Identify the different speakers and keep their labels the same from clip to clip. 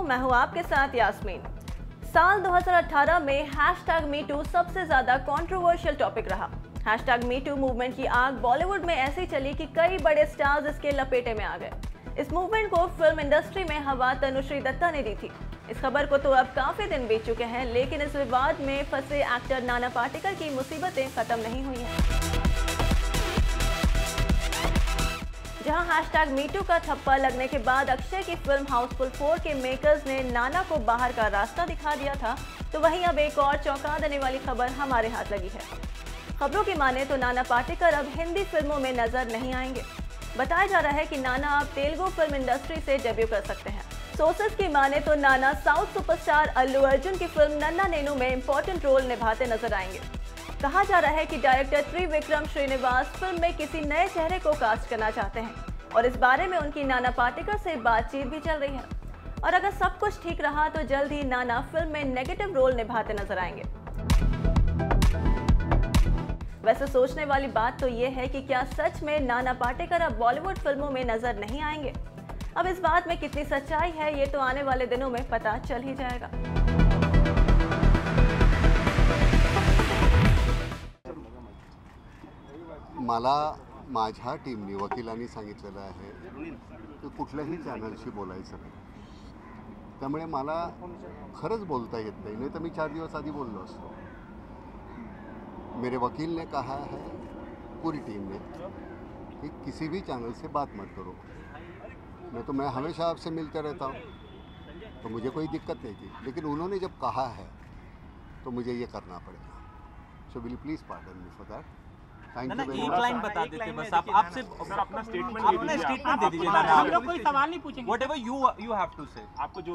Speaker 1: मैं हूँ आपके साथ यास्मीन। साल 2018 में #MeToo सबसे ज्यादा कंट्रोवर्शियल टॉपिक रहा। #MeToo मूवमेंट की आग बॉलीवुड में ऐसी चली कि कई बड़े स्टार्स इसके लपेटे में आ गए। इस मूवमेंट को फिल्म इंडस्ट्री में हवा तनुश्री दत्ता ने दी थी। इस खबर को तो अब काफी दिन बीत चुके हैं, लेकिन इस विवाद में फंसे एक्टर नाना पाटेकर की मुसीबतें खत्म नहीं हुई हैं। जहां #MeToo का थप्पा लगने के बाद अक्षय की फिल्म हाउसफुल 4 के मेकर्स ने नाना को बाहर का रास्ता दिखा दिया था, तो वहीं अब एक और चौंका देने वाली खबर हमारे हाथ लगी है। खबरों की माने तो नाना पाटेकर अब हिंदी फिल्मों में नजर नहीं आएंगे। बताया जा रहा है कि नाना अब तेलुगु फिल्म इंडस्ट्री से डेब्यू कर सकते हैं। सोर्सेज की माने तो नाना साउथ सुपरस्टार अल्लू अर्जुन की फिल्म नन्ना नेनू में इंपॉर्टेंट रोल निभाते नजर आएंगे। कहा जा रहा है कि डायरेक्टर त्रिविक्रम श्रीनिवास फिल्म में किसी नए चेहरे को कास्ट करना चाहते हैं और इस बारे में उनकी नाना पाटेकर से बातचीत भी चल रही है। और अगर सब कुछ ठीक रहा तो जल्द ही नाना फिल्म में नेगेटिव रोल निभाते नजर आएंगे। वैसे सोचने वाली बात तो ये है कि क्या सच में नाना पाटेकर अब बॉलीवुड फिल्मों में नजर नहीं आएंगे? अब इस बात में कितनी सच्चाई है ये तो आने वाले दिनों में पता चल ही जाएगा।
Speaker 2: मला माझ्या टीमने वकिलांनी सांगितलेलं आहे की कुठल्याही चॅनलशी बोलायचं नाही, त्यामुळे मला खरंच बोलता येत नाही, नाही तर मी 4 दिवस आधी बोललो असतो। मेरे वकील ने कहा है, पूरी टीम ने, कि किसी भी चैनल से बात मत करो। मैं हमेशा आपसे मिलते रहता हूँ, तो मुझे कोई दिक्कत नहीं थी, लेकिन उन्होंने जब कहा है तो मुझे ये करना पड़ेगा। So will please pardon me for that. Thank you very much.
Speaker 3: एक लाइन बता देते बस आपसे अपना स्टेटमेंट दे दीजिए।
Speaker 4: हम लोग कोई सवाल नहीं पूछेंगे।
Speaker 3: व्हाटएवर यू हैव टू से, आपको जो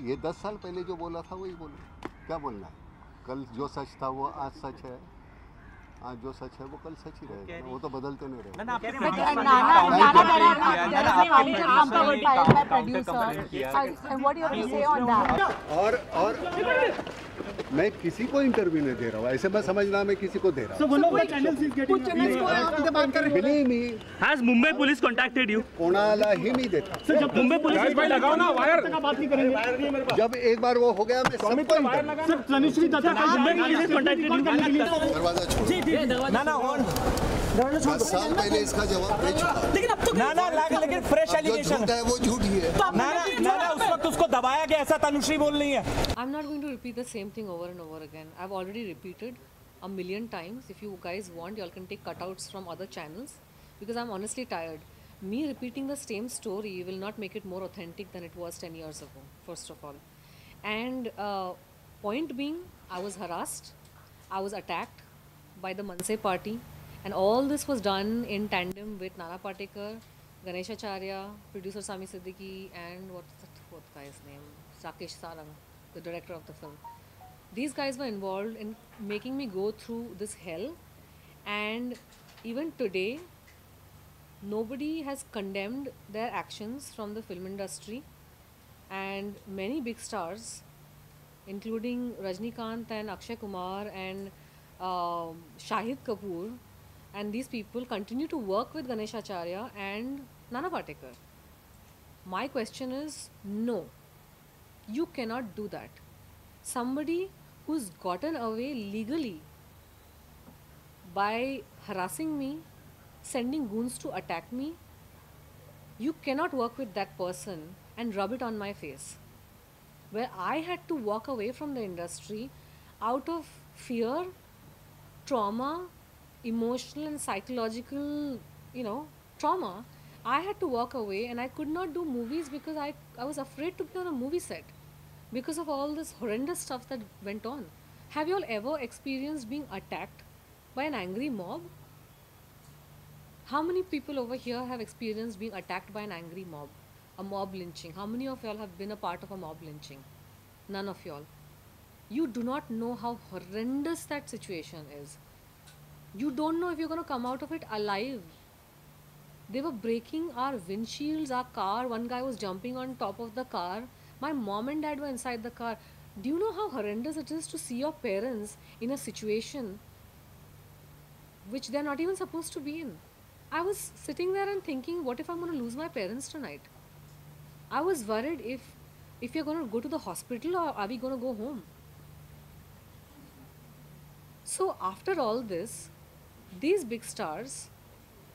Speaker 2: ये 10 साल पहले जो बोला था वही बोलो। क्या बोलना है? कल जो सच था वो आज सच है, आज जो सच है वो कल सच ही रहेगा, वो तो बदलते नहीं रहेगा। और मैं किसी को इंटरव्यू नहीं दे रहा हूँ, ऐसे मैं समझना मैं किसी को दे रहा हूँ।
Speaker 5: Mumbai police contacted you?
Speaker 2: कोणालाही नहीं देता।
Speaker 5: जब मुंबई पुलिस लगाओ ना वायर,
Speaker 4: बात नहीं करेंगे।
Speaker 2: जब एक बार वो हो गया मैं सबको
Speaker 5: तनुश्री दत्ता मुंबई पुलिस कॉन्टैक्टेड
Speaker 2: दरवाजा छोड़ो।
Speaker 3: ना
Speaker 2: 10 साल पहले इसका जवाब दे चुका।
Speaker 3: लेकिन अब तो लेकिन फ्रेश एलिगेशन
Speaker 2: है वो झूठ ही है।
Speaker 3: ना उस वक्त उसको दबाया गया, ऐसा तनुश्री बोल रही है।
Speaker 6: I'm not going to repeat the same thing over and over again. I've already repeated a million times. If you guys want, y'all can take cutouts from other channels because I'm honestly tired. Me repeating the same story will not make it more authentic than it was 10 years ago, first of all. And point being, I was harassed, I was attacked by the Manse party, and all this was done in tandem with Nana Patekar, Ganesh Acharya, producer Sami Siddiqui, and what's the fourth guy's name? Rakesh Sarang, the director of the film. These guys were involved in making me go through this hell, and even today nobody has condemned their actions from the film industry, and many big stars including Rajnikant and Akshay Kumar and Shahid Kapoor, and these people continue to work with Ganesh Acharya and Nana Patekar. My question is, no, you cannot do that. Somebody who's gotten away legally by harassing me, sending goons to attack me, you cannot work with that person and rub it on my face. Where I had to walk away from the industry out of fear, trauma, emotional and psychological, trauma. I had to walk away and I could not do movies because I was afraid to be on a movie set because of all this horrendous stuff that went on. Have you all ever experienced being attacked by an angry mob? How many people over here have experienced being attacked by an angry mob? A mob lynching. How many of y'all have been a part of a mob lynching? None of y'all. You do not know how horrendous that situation is. You don't know if you're going to come out of it alive. They were breaking our windshields, our car. One guy was jumping on top of the car. My mom and dad were inside the car. Do you know how horrendous it is to see your parents in a situation which they're not even supposed to be in? I was sitting there and thinking, what if I'm going to lose my parents tonight? I was worried if you're going to go to the hospital or are we going to go home. So after all this, these big stars,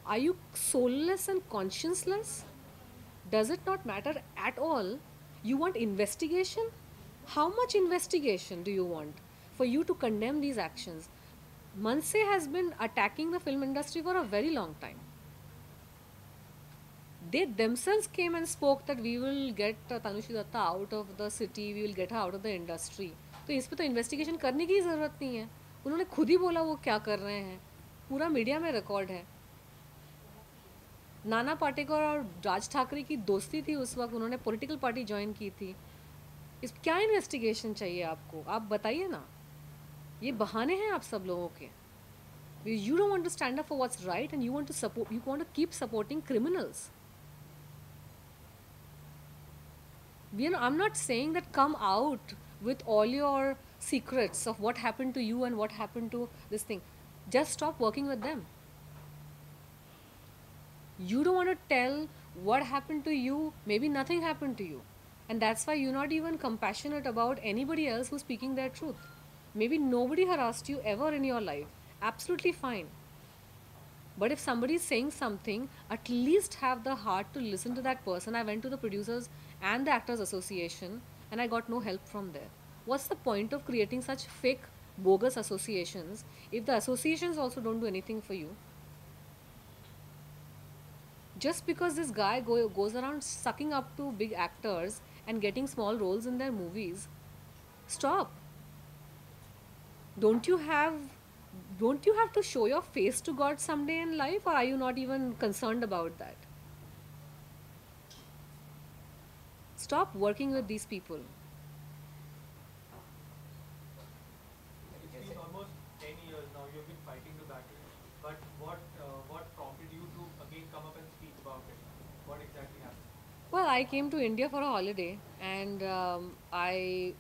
Speaker 6: are you soulless and conscienceless? Does it not matter at all? You want investigation? How much investigation do you want for you to condemn these actions? Manse has been attacking the film industry for a very long time. They themselves came and spoke that we will get Tanushree Datta out of the city, we will get her out of the industry. तो इस पे तो investigation करने की ज़रूरत नहीं है. उन्होंने खुद ही बोला वो क्या कर रहे हैं, पूरा मीडिया में रिकॉर्ड है. नाना पाटेकर और राज ठाकरे की दोस्ती थी उस वक्त, उन्होंने पॉलिटिकल पार्टी ज्वाइन की थी. इस क्या इन्वेस्टिगेशन चाहिए आपको? आप बताइए ना. ये बहाने हैं आप सब लोगों के. You don't want to stand up for what's right and you want to keep supporting criminals. I'm not saying that come out with all your secrets of what happened to you and what happened to this thing. Just stop working with them. You don't want to tell what happened to you. Maybe nothing happened to you. And that's why you're not even compassionate about anybody else who's speaking their truth. Maybe nobody harassed you ever in your life. Absolutely fine. But if somebody is saying something, at least have the heart to listen to that person. I went to the producers and the Actors Association and I got no help from there. What's the point of creating such fake, bogus associations if the associations also don't do anything for you? Just because this guy goes around sucking up to big actors and getting small roles in their movies, stop. Don't you have to show your face to God someday in life, or are you not even concerned about that? Stop working with these people.
Speaker 3: It's been almost 10 years now. You've been fighting the battle. But what prompted you to again come up and speak about it? What exactly happened?
Speaker 6: Well, I came to India for a holiday, and I,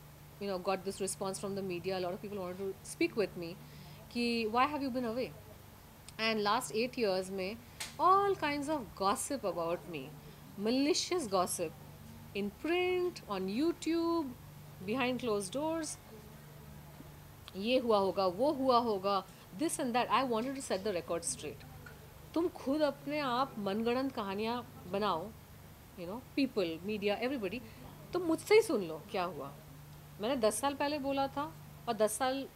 Speaker 6: got this response from the media. A lot of people wanted to speak with me. Ki, why have you been away? And last 8 years, mein, all kinds of gossip about me, malicious gossip, in print, on YouTube, behind closed doors. ये हुआ होगा, वो हुआ होगा, this and that. I wanted to set the record straight. तुम खुद अपने आप मनगढ़ंत कहानियाँ बनाओ, people, media, everybody. तुम मुझसे ही सुन लो क्या हुआ. मैंने 10 साल पहले बोला था और 10 साल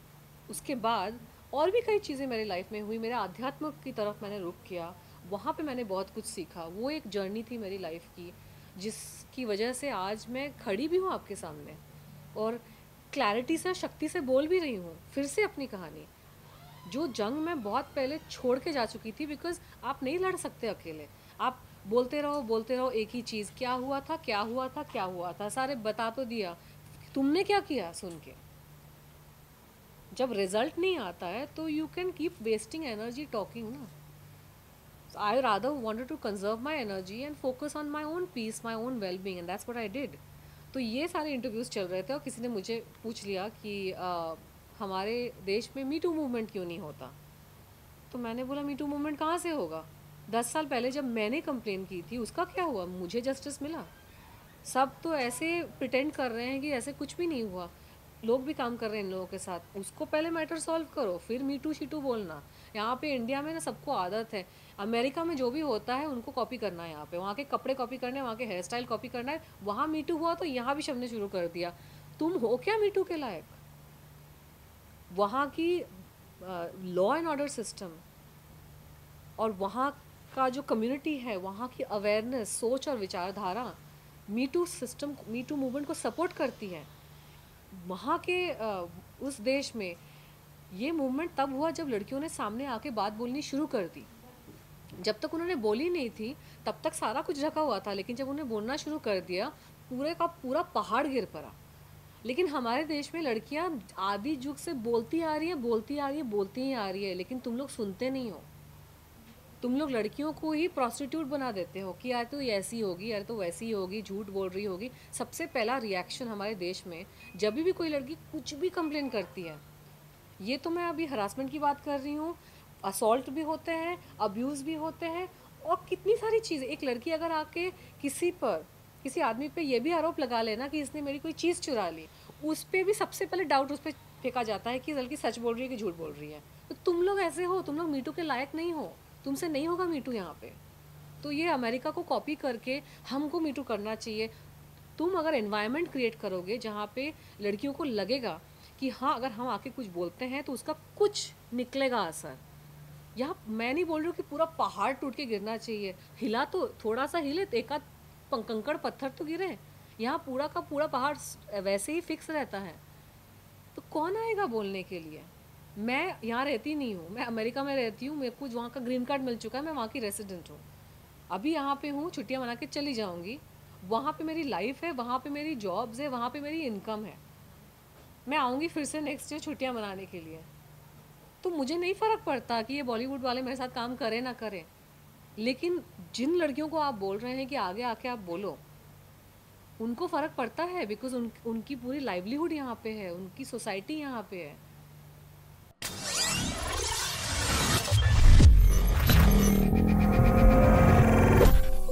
Speaker 6: उसके बाद और भी कई चीज़ें मेरी लाइफ में हुई. मेरे आध्यात्म की तरफ मैंने रुख किया, वहाँ पे मैंने बहुत कुछ सीखा. वो एक जर्नी थी मेरी लाइफ की जिसकी वजह से आज मैं खड़ी भी हूँ आपके सामने और क्लैरिटी से, शक्ति से बोल भी रही हूँ फिर से अपनी कहानी. जो जंग मैं बहुत पहले छोड़ के जा चुकी थी, बिकॉज आप नहीं लड़ सकते अकेले. आप बोलते रहो एक ही चीज़, क्या हुआ था क्या हुआ था क्या हुआ था, सारे बता तो दिया, तुमने क्या किया सुन के. जब रिजल्ट नहीं आता है तो you can keep wasting energy talking ना. I rather wanted to conserve my energy and focus on my own peace, my own well being, and that's what I did. तो ये सारे इंटरव्यूज़ चल रहे थे और किसी ने मुझे पूछ लिया कि हमारे देश में मीटू मूवमेंट क्यों नहीं होता. तो मैंने बोला मीटू मूवमेंट कहाँ से होगा. 10 साल पहले जब मैंने कंप्लेन की थी उसका क्या हुआ, मुझे जस्टिस मिला. सब तो ऐसे प्रिटेंड कर रहे हैं कि ऐसे कुछ भी नहीं हुआ. लोग भी काम कर रहे हैं इन लोगों के साथ. उसको पहले मैटर सॉल्व करो, फिर मीटू शीटू बोलना. यहाँ पे इंडिया में ना सबको आदत है, अमेरिका में जो भी होता है उनको कॉपी करना है. यहाँ पे वहाँ के कपड़े कॉपी करने हैं, वहाँ के हेयर स्टाइल कॉपी करना है. वहाँ मीटू हुआ तो यहाँ भी सबने शुरू कर दिया. तुम हो क्या मीटू के लायक? वहाँ की लॉ एंड ऑर्डर सिस्टम और वहाँ का जो कम्युनिटी है, वहाँ की अवेयरनेस, सोच और विचारधारा मीटू सिस्टम, मीटू मूवमेंट को सपोर्ट करती है. वहाँ के उस देश में ये मूवमेंट तब हुआ जब लड़कियों ने सामने आके बात बोलनी शुरू कर दी. जब तक उन्होंने बोली नहीं थी तब तक सारा कुछ ढका हुआ था, लेकिन जब उन्होंने बोलना शुरू कर दिया पूरे का पूरा पहाड़ गिर पड़ा. लेकिन हमारे देश में लड़कियां आदि युग से बोलती आ रही है, लेकिन तुम लोग सुनते नहीं हो. तुम लोग लड़कियों को ही प्रॉस्टिट्यूट बना देते हो कि यार तो ऐसी होगी, यार तो वैसी होगी, झूठ बोल रही होगी. सबसे पहला रिएक्शन हमारे देश में जब भी कोई लड़की कुछ भी कंप्लेन करती है, ये तो मैं अभी हरासमेंट की बात कर रही हूँ, असॉल्ट भी होते हैं, अब्यूज़ भी होते हैं और कितनी सारी चीज़ें. एक लड़की अगर आके किसी पर किसी आदमी पे ये भी आरोप लगा लेना कि इसने मेरी कोई चीज़ चुरा ली, उस पर भी सबसे पहले डाउट उस पर फेंका जाता है कि लड़की सच बोल रही है कि झूठ बोल रही है। तो तुम लोग ऐसे हो, तुम लोग मीटू के लायक नहीं हो, तुमसे नहीं होगा मीटू यहाँ पे। तो ये अमेरिका को कॉपी करके हमको मीटू करना चाहिए। तुम अगर एनवायरनमेंट क्रिएट करोगे जहाँ पे लड़कियों को लगेगा कि हाँ अगर हम आके कुछ बोलते हैं तो उसका कुछ निकलेगा असर। यहाँ मैं नहीं बोल रही हूँ कि पूरा पहाड़ टूट के गिरना चाहिए, हिला तो थोड़ा सा हिले, एक आध कंकड़ पत्थर तो गिरे, यहाँ पूरा का पूरा पहाड़ वैसे ही फिक्स रहता है। तो कौन आएगा बोलने के लिए? मैं यहाँ रहती नहीं हूँ, मैं अमेरिका में रहती हूँ, मेरे को वहाँ का ग्रीन कार्ड मिल चुका है, मैं वहाँ की रेसिडेंट हूँ। अभी यहाँ पे हूँ, छुट्टियाँ मना के चली जाऊँगी, वहाँ पे मेरी लाइफ है, वहाँ पे मेरी जॉब्स है, वहाँ पे मेरी इनकम है। मैं आऊँगी फिर से नेक्स्ट ईयर छुट्टियाँ मनाने के लिए, तो मुझे नहीं फ़र्क पड़ता कि ये बॉलीवुड वाले मेरे साथ काम करें ना करें। लेकिन जिन लड़कियों को आप बोल रहे हैं कि आगे आके आप बोलो, उनको फ़र्क पड़ता है, बिकॉज उनकी पूरी लाइवलीहुड यहाँ पे है, उनकी सोसाइटी यहाँ पे है।